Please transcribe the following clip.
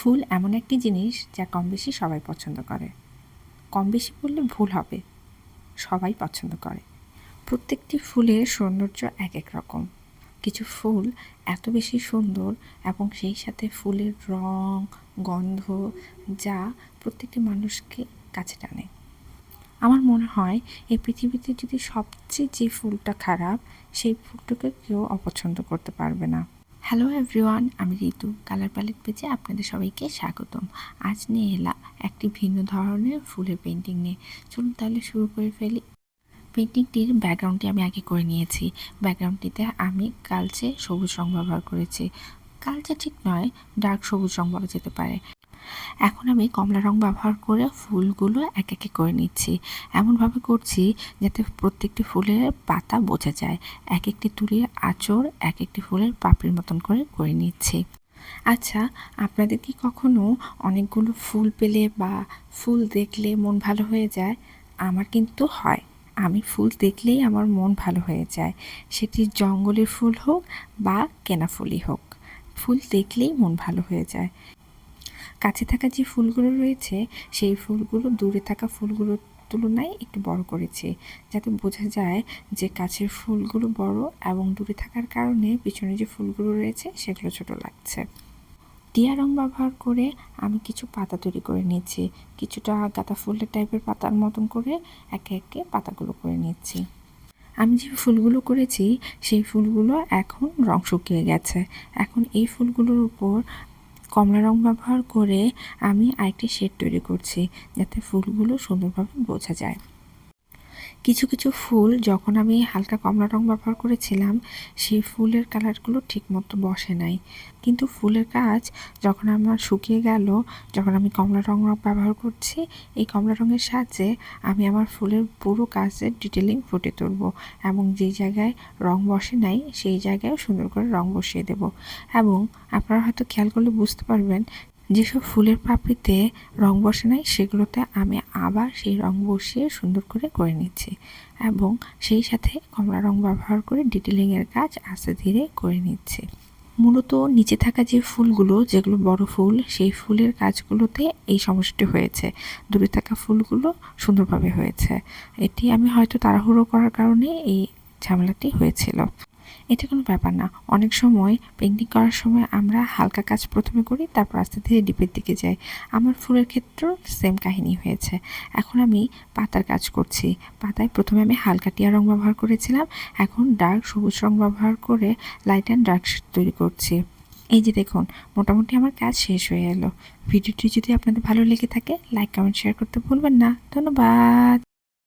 ফুল এমন একটি জিনিস যা কম বেশি সবাই পছন্দ করে। কম বেশি বললে ভুল হবে, সবাই পছন্দ করে। প্রত্যেকটি ফুলের সৌন্দর্য এক এক রকম। কিছু ফুল এত বেশি সুন্দর এবং সেই সাথে ফুলের রং, গন্ধ যা প্রত্যেকটি মানুষকে কাছে টানে। আমার মনে হয় এই পৃথিবীতে যদি সবচেয়ে যে ফুলটা খারাপ, সেই ফুলটাকে কেউ অপছন্দ করতে পারবে না। হ্যালো এভরিওয়ান, আমি ঋতু কালার প্যালেট পেজে আপনাদের সবাইকে স্বাগতম। আজ নিয়ে এলাম একটি ভিন্ন ধরনের ফুলের পেন্টিং নিয়ে। চলুন তাহলে শুরু করে ফেলি। পেন্টিংটির ব্যাকগ্রাউন্ডটি আমি আগে করে নিয়েছি। ব্যাকগ্রাউন্ডটিতে আমি কালচে সবুজ রং ব্যবহার করেছি। কালচে ঠিক নয়, ডার্ক সবুজ রং বলা যেতে পারে। এখন আমি কমলা রং ব্যবহার করে ফুলগুলো এক একে করে নিচ্ছি। এমনভাবে করছি যাতে প্রত্যেকটি ফুলের পাতা বোঝা যায়। এক একটি তুলির আঁচড় এক একটি ফুলের পাপড়ির মতন করে নিচ্ছি। আচ্ছা, আপনাদের কি কখনো অনেকগুলো ফুল পেলে বা ফুল দেখলে মন ভালো হয়ে যায়? আমার কিন্তু হয়। আমি ফুল দেখলেই আমার মন ভালো হয়ে যায়। সেটি জঙ্গলের ফুল হোক বা কেনা ফুলই হোক, ফুল দেখলেই মন ভালো হয়ে যায়। কাছে থাকা যে ফুলগুলো রয়েছে সেই ফুলগুলো দূরে থাকা ফুলগুলোর তুলনায় একটু বড় করেছি, যাতে বোঝা যায় যে কাছের ফুলগুলো বড় এবং দূরে থাকার কারণে পিছনে যে ফুলগুলো রয়েছে সেগুলো ছোট লাগছে। টিয়া রং ব্যবহার করে আমি কিছু পাতা তৈরি করে নিচ্ছি। কিছুটা গাঁদা ফুলের টাইপের পাতার মতন করে একে একে পাতাগুলো করে নিচ্ছি। আমি যে ফুলগুলো করেছি সেই ফুলগুলো এখন রং শুকিয়ে গেছে। এখন এই ফুলগুলোর উপর কমলা রং ব্যবহার করে আমি আরেকটি শেড তৈরি করছি, যাতে ফুলগুলো সুন্দরভাবে বোঝা যায়। কিছু কিছু ফুল যখন আমি হালকা কমলা রং ব্যবহার করেছিলাম, সেই ফুলের কালারগুলো ঠিকমতো বসে নাই। কিন্তু ফুলের কাজ যখন আমার শুকিয়ে গেল, যখন আমি কমলা রং ব্যবহার করছি, এই কমলা রঙের সাহায্যে আমি আমার ফুলের পুরো কাজের ডিটেলিং ফুটে তুলব এবং যেই জায়গায় রং বসে নাই সেই জায়গায় সুন্দর করে রং বসিয়ে দেব। এবং আপনারা হয়তো খেয়াল করলে বুঝতে পারবেন, যেসব ফুলের পাপড়িতে রং বসে নাই সেগুলোতে আমি আবার সেই রং বসিয়ে সুন্দর করে নিচ্ছি এবং সেই সাথে কমলা রং ব্যবহার করে ডিটেলিংয়ের কাজ আস্তে ধীরে করে নিচ্ছি। মূলত নিচে থাকা যে ফুলগুলো, যেগুলো বড় ফুল, সেই ফুলের কাজগুলোতে এই সমস্যাটি হয়েছে। দূরে থাকা ফুলগুলো সুন্দরভাবে হয়েছে। এটি আমি হয়তো তাড়াহুড়ো করার কারণে এই ঝামেলাটি হয়েছিল। এটা কোনো ব্যাপার না। অনেক সময় পেইন্টিং করার সময় আমরা হালকা কাজ প্রথমে করি, তারপর আস্তে ধীরে ডিপের দিকে যাই। আমার ফুলের ক্ষেত্রেও সেম কাহিনী হয়েছে। এখন আমি পাতার কাজ করছি। পাতায় প্রথমে আমি হালকা টিয়া রং ব্যবহার করেছিলাম, এখন ডার্ক সবুজ রং ব্যবহার করে লাইট অ্যান্ড ডার্ক তৈরি করছি। এই যে দেখুন, মোটামুটি আমার কাজ শেষ হয়ে এলো। ভিডিওটি যদি আপনাদের ভালো লেগে থাকে, লাইক কমেন্ট শেয়ার করতে ভুলবেন না। ধন্যবাদ।